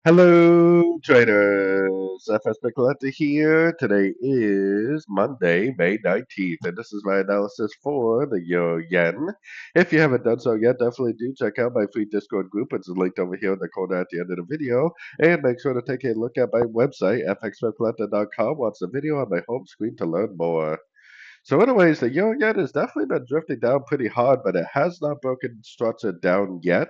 Hello, traders. FX Pip Collector here. Today is Monday, May 19th, and this is my analysis for the Euro Yen. If you haven't done so yet, definitely do check out my free Discord group. It's linked over here in the corner at the end of the video. And make sure to take a look at my website, fxpipcollector.com. Watch the video on my home screen to learn more. So, anyways, the euro yen has definitely been drifting down pretty hard, but it has not broken structure down yet.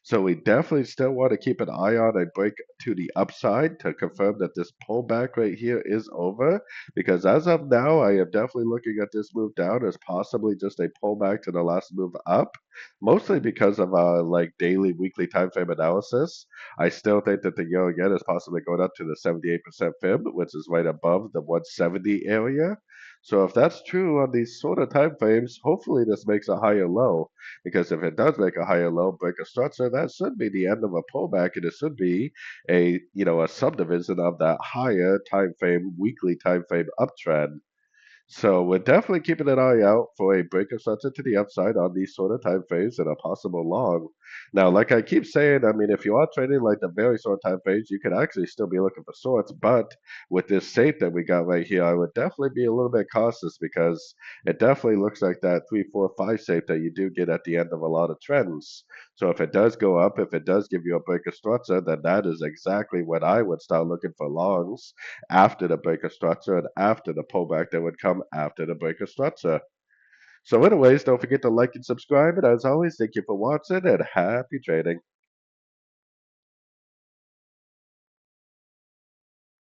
So, we definitely still want to keep an eye on a break to the upside to confirm that this pullback right here is over. Because as of now, I am definitely looking at this move down as possibly just a pullback to the last move up, mostly because of like daily, weekly time frame analysis. I still think that the euro yen is possibly going up to the 78% fib, which is right above the 170 area. So if that's true on these sort of time frames, hopefully this makes a higher low. Because if it does make a higher low, break a structure, that should be the end of a pullback, and it should be a subdivision of that higher time frame, weekly time frame uptrend. So we're definitely keeping an eye out for a break of structure to the upside on these sort of time frames and a possible long. Now, like I keep saying, I mean, if you are trading like the very short time frames, you could actually still be looking for shorts. But with this shape that we got right here, I would definitely be a little bit cautious because it definitely looks like that 3, 4, 5 shape that you do get at the end of a lot of trends. So if it does go up, if it does give you a break of structure, then that is exactly when I would start looking for longs after the breaker structure and after the pullback that would come after the breaker structure. So anyways, don't forget to like and subscribe. And as always, thank you for watching and happy trading.